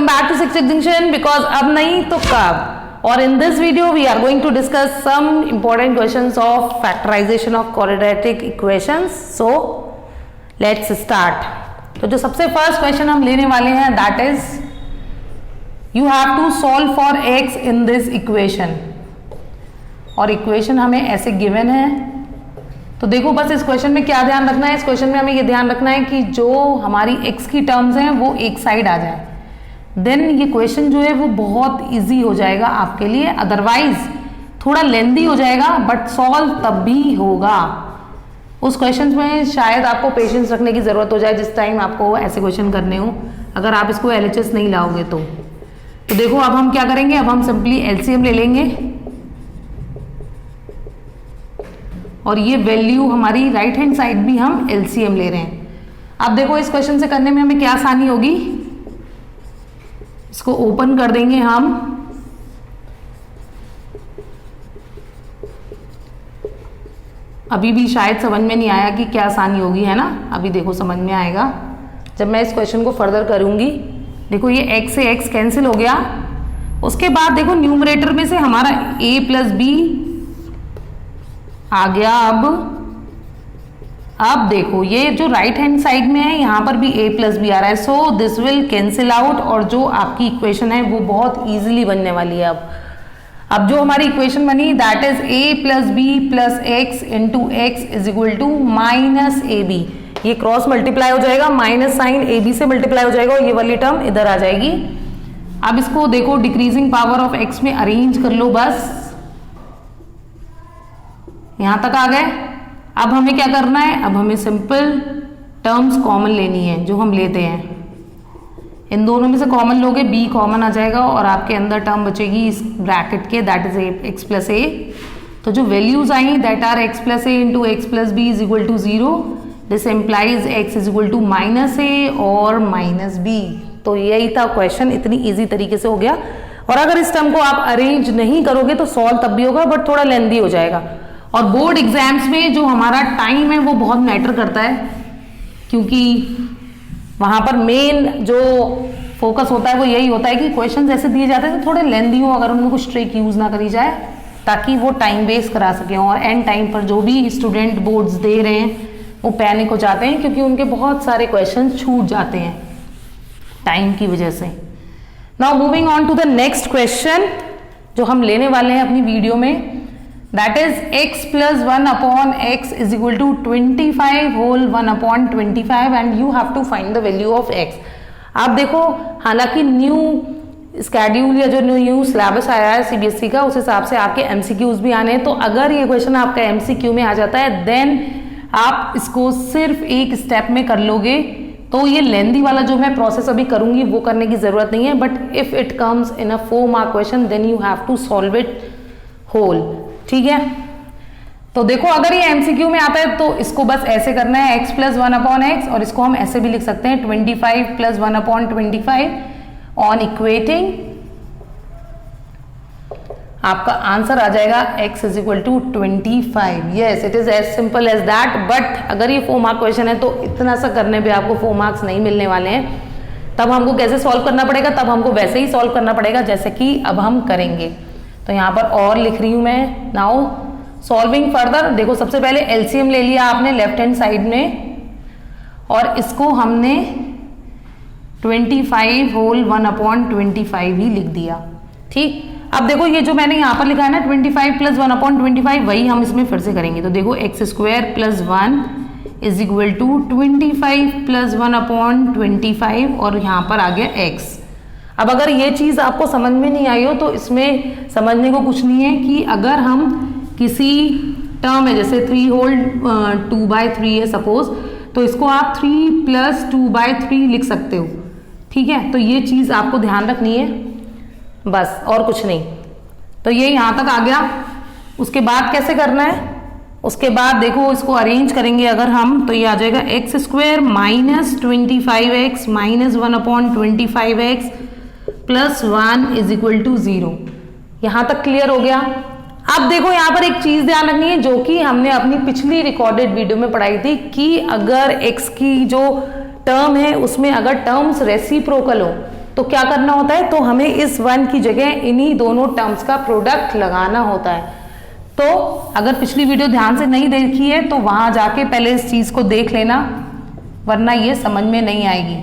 back to sixth extinction because अब नहीं तो कब. और in this video we are going to discuss some important questions of factorization of quadratic equations. So let's start. तो जो सबसे first question हम लेने वाले हैं that is you have to solve for x in this equation. और equation हमें ऐसे given है. तो देखो बस इस क्वेश्चन में क्या ध्यान रखना है, इस क्वेश्चन में हमें ये ध्यान रखना है कि जो हमारी x की टर्म्स हैं वो एक साइड आ जाए. देन ये क्वेश्चन जो है वो बहुत इजी हो जाएगा आपके लिए. अदरवाइज थोड़ा लेंदी हो जाएगा बट सॉल्व तब भी होगा. उस क्वेश्चन में शायद आपको पेशेंस रखने की जरूरत हो जाए जिस टाइम आपको ऐसे क्वेश्चन करने हो, अगर आप इसको LHS नहीं लाओगे तो देखो अब हम क्या करेंगे, अब हम सिंपली LCM ले लेंगे और ये वैल्यू हमारी राइट हैंड साइड भी हम LCM ले रहे हैं. अब देखो इस क्वेश्चन से करने में हमें क्या आसानी होगी, इसको ओपन कर देंगे हम. अभी भी शायद समझ में नहीं आया कि क्या आसानी होगी, है ना. अभी देखो समझ में आएगा जब मैं इस क्वेश्चन को फर्दर करूंगी. देखो ये x से x कैंसिल हो गया. उसके बाद देखो न्यूमरेटर में से हमारा a प्लस बी आ गया. अब देखो ये जो राइट हैंड साइड में है यहाँ पर भी a प्लस बी आ रहा है. So this will cancel out और जो आपकी इक्वेशन है वो बहुत इजीली बनने वाली है. अब जो हमारी इक्वेशन बनी that is a plus B plus X into X is equal to minus A B. ये क्रॉस मल्टीप्लाई हो जाएगा, माइनस साइन ए बी से मल्टीप्लाई हो जाएगा और ये वाली टर्म इधर आ जाएगी. अब इसको देखो डिक्रीजिंग पावर ऑफ x में अरेंज कर लो. बस यहां तक आ गए. अब हमें क्या करना है, अब हमें सिंपल टर्म्स कॉमन लेनी है जो हम लेते हैं. इन दोनों में से कॉमन लोगे, b कॉमन आ जाएगा और आपके अंदर टर्म बचेगी इस ब्रैकेट के that is x plus a. तो जो वैल्यूज आई that are x plus a into x plus b is equal to 0. This implies x is equal to minus a और माइनस बी. तो यही था क्वेश्चन, इतनी इजी तरीके से हो गया. और अगर इस टर्म को आप अरेंज नहीं करोगे तो सॉल्व तब भी होगा बट थोड़ा लेंदी हो जाएगा. और बोर्ड एग्जाम्स में जो हमारा टाइम है वो बहुत मैटर करता है क्योंकि वहां पर मेन जो फोकस होता है वो यही होता है कि क्वेश्चन ऐसे दिए जाते हैं तो थोड़े लेंदी हो, अगर उनमें कुछ ट्रिक यूज ना करी जाए ताकि वो टाइम वेस्ट करा सके. और एंड टाइम पर जो भी स्टूडेंट बोर्ड्स दे रहे हैं वो पैनिक हो जाते हैं क्योंकि उनके बहुत सारे क्वेश्चन छूट जाते हैं टाइम की वजह से. Now moving on to the next question जो हम लेने वाले हैं अपनी वीडियो में, that is x plus 1 upon x is equal to 25 whole 1 upon 25 and you have to find the value of x. आप देखो हालांकि न्यू स्केड्यूल या जो न्यू सिलेबस आया है CBSE का उस हिसाब से आपके MCQs भी आने हैं. तो अगर ये क्वेश्चन आपका MCQ में आ जाता है देन आप इसको सिर्फ एक स्टेप में कर लोगे. तो ये लेंदी वाला जो मैं प्रोसेस अभी करूंगी वो करने की जरूरत नहीं है. But if it comes in a 4 mark question then you have to solve it whole. ठीक है. तो देखो अगर ये MCQ में आता है तो इसको बस ऐसे करना है x प्लस 1 अपॉन एक्स और इसको हम ऐसे भी लिख सकते हैं 25 प्लस 1 अपॉन 25 ऑन इक्वेटिंग. आपका आंसर आ जाएगा x is equal to 25. Yes it is as simple as that. बट अगर ये 4 मार्क क्वेश्चन है तो इतना सा करने पे आपको 4 मार्क्स नहीं मिलने वाले हैं. तब हमको कैसे सॉल्व करना पड़ेगा, तब हमको वैसे ही सॉल्व करना पड़ेगा जैसे कि अब हम करेंगे. तो यहाँ पर और लिख रही हूं मैं. Now solving further. देखो सबसे पहले LCM ले लिया आपने लेफ्ट हैंड साइड में और इसको हमने 25 होल 1 अपॉन 25 ही लिख दिया. ठीक. अब देखो ये जो मैंने यहाँ पर लिखा है ना 25 प्लस 1 अपॉन 25 वही हम इसमें फिर से करेंगे. तो देखो X square plus 1 is equal to 25 plus 1 upon 25 और यहाँ पर आ गया x. अब अगर ये चीज आपको समझ में नहीं आई हो तो इसमें समझने को कुछ नहीं है कि अगर हम किसी टर्म है जैसे 3 होल 2/3 है सपोज, तो इसको आप 3 प्लस 2/3 लिख सकते हो. ठीक है. तो ये चीज आपको ध्यान रखनी है बस और कुछ नहीं. तो ये यहां तक आ गया. उसके बाद कैसे करना है, उसके बाद देखो इसको अरेंज करेंगे अगर हम तो ये आ जाएगा X square minus 25x minus 1 upon 25x plus 1 is equal to 0. यहां तक क्लियर हो गया. अब देखो यहां पर एक चीज ध्यान रखनी है जो कि हमने अपनी पिछली रिकॉर्डेड वीडियो में पढ़ाई थी कि अगर x की जो टर्म है उसमें अगर टर्म्स रेसिप्रोकल हो तो क्या करना होता है, तो हमें इस 1 की जगह इन्हीं दोनों टर्म्स का प्रोडक्ट लगाना होता है। तो अगर पिछली वीडियो ध्यान से नहीं देखी है तो वहां जाके पहले इस चीज को देख लेना, वरना ये समझ में नहीं आएगी।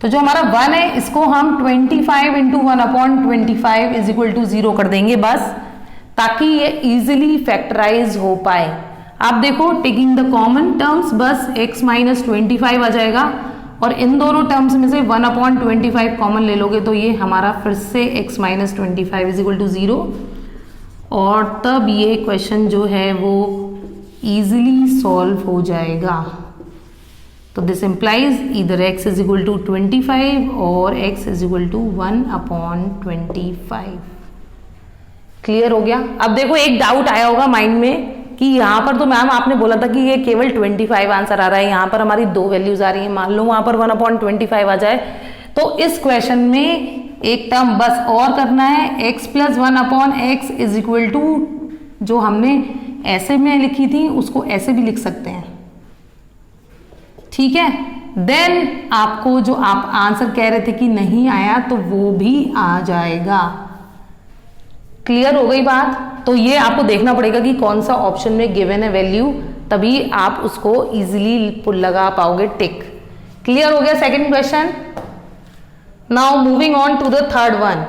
तो जो हमारा 1 है इसको हम 25 इंटू 1/25 इज इक्वल टू 0 कर देंगे बस, ताकि ये इजीली फैक्टराइज हो पाए। आप देखो टेकिंग द कॉमन टर्म्स बस x माइनस 25 आ जाएगा, और इन दोनों टर्म्स में से 1/25 कॉमन ले लोगे तो ये हमारा फिर से x minus 25 is equal to 0, और तब ये क्वेश्चन जो है वो इजीली सॉल्व हो जाएगा। तो दिस इंप्लाइज इधर x इज इक्वल टू 25 और x is equal to 1/25। Clear हो गया। अब देखो एक डाउट आया होगा माइंड में कि यहाँ पर तो मैम आपने बोला था कि ये केवल 25 आंसर आ रहा है, यहाँ पर हमारी 2 वैल्यूज आ रही है, मान लो वहां पर 1/25 आ जाए, तो इस क्वेश्चन में एक टर्म बस और करना है, x plus 1/x is equal to, जो हमने ऐसे में लिखी थी उसको ऐसे भी लिख सकते हैं, ठीक है। देन आपको जो आप आंसर कह रहे थे कि नहीं आया तो वो भी आ जाएगा। क्लियर हो गई बात। तो ये आपको देखना पड़ेगा कि कौन सा ऑप्शन में गिवन है वैल्यू, तभी आप उसको इजीली लगा पाओगे टिक। क्लियर हो गया second question. Now moving on to the third one.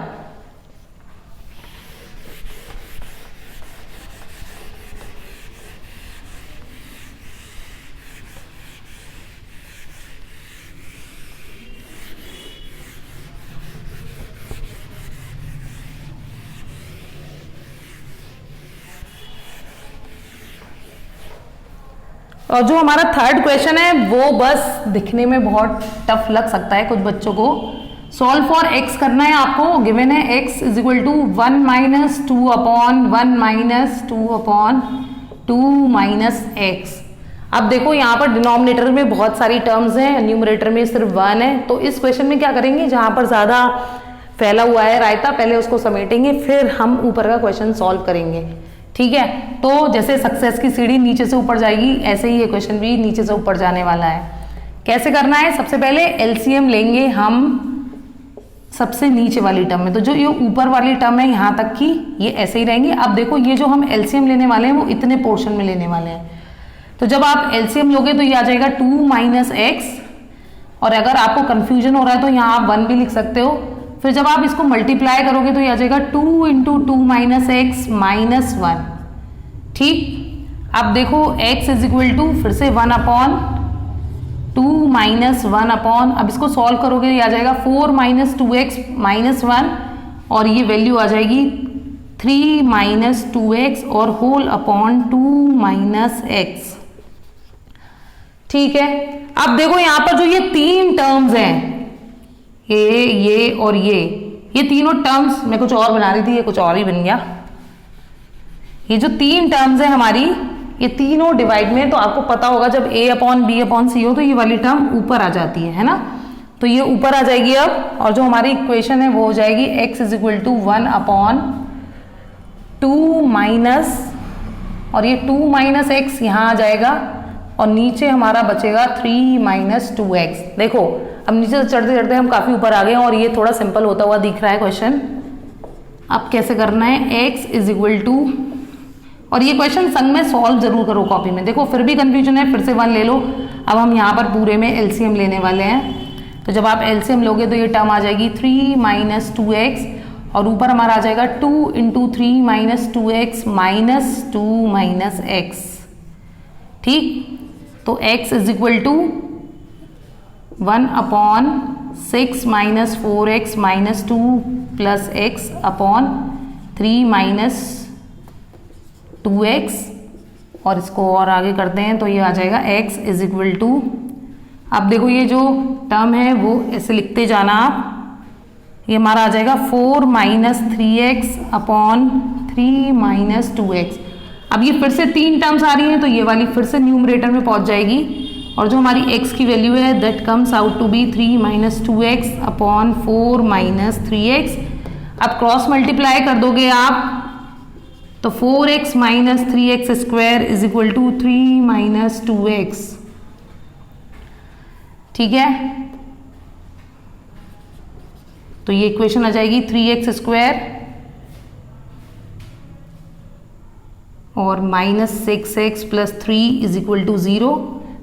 और जो हमारा थर्ड क्वेश्चन है वो बस दिखने में बहुत टफ लग सकता है कुछ बच्चों को। सॉल्व फॉर x करना है आपको, गिवन है x is equal to 1 minus 2/1 minus 2/2 minus x। अब देखो यहाँ पर डिनोमिनेटर में बहुत सारी टर्म्स हैं, न्यूमरेटर में सिर्फ 1 है, तो इस क्वेश्चन में क्या करेंगे, जहां पर ज्यादा फैला हुआ है रायता पहले उसको समेटेंगे, फिर हम ऊपर का क्वेश्चन सॉल्व करेंगे, ठीक है। तो जैसे सक्सेस की सीढ़ी नीचे से ऊपर जाएगी, ऐसे ही ये क्वेश्चन भी नीचे से ऊपर जाने वाला है। कैसे करना है, सबसे पहले एलसीएम लेंगे हम सबसे नीचे वाली टर्म में, तो जो ये ऊपर वाली टर्म है यहाँ तक की ये ऐसे ही रहेंगी। अब देखो ये जो हम एलसीएम लेने वाले हैं वो इतने पोर्शन में लेने वाले हैं, तो जब आप एलसीएम लोगे तो ये आ जाएगा 2 माइनस एक्स, और अगर आपको कंफ्यूजन हो रहा है तो यहाँ आप 1 भी लिख सकते हो। फिर जब आप इसको मल्टीप्लाई करोगे तो ये आ जाएगा 2 इंटू 2 माइनस एक्स माइनस 1, ठीक। अब देखो x इज इक्वल टू फिर से 1/2 माइनस 1/, अब इसको सॉल्व करोगे ये आ जाएगा 4 माइनस 2x माइनस 1, और ये वैल्यू आ जाएगी 3 माइनस 2x और होल अपॉन 2 माइनस x, ठीक है। अब देखो यहाँ पर जो ये 3 टर्म्स हैं, ये और ये तीनों टर्म्स, मैं कुछ और बना रही थी, ये कुछ और ही बन गया। ये जो 3 टर्म्स है हमारी, ये तीनों डिवाइड में, तो आपको पता होगा जब a/b/c हो तो ये वाली टर्म ऊपर आ जाती है ना, तो ये ऊपर आ जाएगी अब, और जो हमारी इक्वेशन है वो हो जाएगी x is equal to 1/2 minus, और ये 2 माइनस एक्स यहाँ आ जाएगा, और नीचे हमारा बचेगा 3 माइनस 2x। देखो अब नीचे से चढ़ते चढ़ते हम काफी ऊपर आ गए हैं, और ये थोड़ा सिंपल होता हुआ दिख रहा है क्वेश्चन। अब कैसे करना है, x इज इक्वल टू, और ये क्वेश्चन संग में सॉल्व जरूर करो कॉपी में, देखो फिर भी कंफ्यूजन है फिर से 1 ले लो। अब हम यहाँ पर पूरे में एलसीएम लेने वाले हैं, तो जब आप एलसीएम लोगे तो ये टर्म आ जाएगी 3 माइनस 2x, और ऊपर हमारा आ जाएगा 2 into 3 minus 2x minus 2 minus x, ठीक। तो x is equal to 1/6 minus 4x minus 2 plus x upon 3 minus 2x, और इसको और आगे करते हैं तो ये आ जाएगा x इज इक्वल टू, अब देखो ये जो टर्म है वो ऐसे लिखते जाना आप, ये हमारा आ जाएगा 4 minus 3x upon 3 minus 2x। अब ये फिर से 3 टर्म्स आ रही हैं तो ये वाली फिर से न्यूमरेटर में पहुंच जाएगी, और जो हमारी x की वैल्यू है that comes out to be 3 minus 2x upon 4 minus 3x। अब क्रॉस मल्टीप्लाई कर दोगे आप तो 4x minus 3x square is equal to 3 minus 2x, ठीक है। तो ये इक्वेशन आ जाएगी 3x स्क्वायर और -6x plus 3 is equal to 0।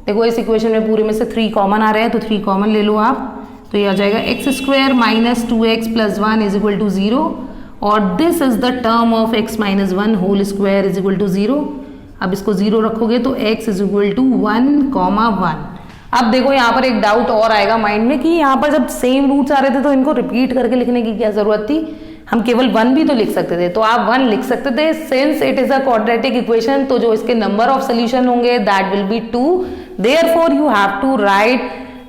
देखो इस इक्वेशन में पूरे में से 3 कॉमन आ रहे हैं तो 3 कॉमन ले लो आप, तो ये आ जाएगा x square minus 2x plus 1 is equal to 0 और this is the term of x minus 1 whole square is equal to 0। अब इसको 0 रखोगे तो x इज इक्वल टू 1,1। अब देखो यहाँ पर एक डाउट और आएगा माइंड में कि यहाँ पर जब सेम रूट्स आ रहे थे तो इनको रिपीट करके लिखने की क्या जरूरत थी, हम केवल 1 भी तो लिख सकते थे। तो आप 1 लिख सकते थे, since it is a quadratic equation तो जो इसके नंबर ऑफ सोल्यूशन होंगे that will be 2, therefore you have to write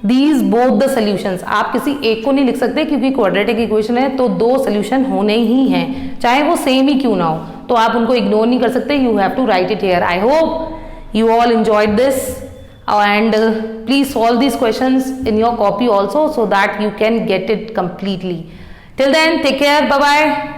these both the solutions. आप किसी एक को नहीं लिख सकते क्योंकि क्वाड्रेटिक इक्वेशन है तो 2 सोल्यूशन होने ही हैं, चाहे वो सेम ही क्यों ना हो, तो आप उनको इग्नोर नहीं कर सकते, you have to write it here. I hope you all enjoyed this and please solve these questions in your copy also so that you can get it completely. Till then, take care, bye bye.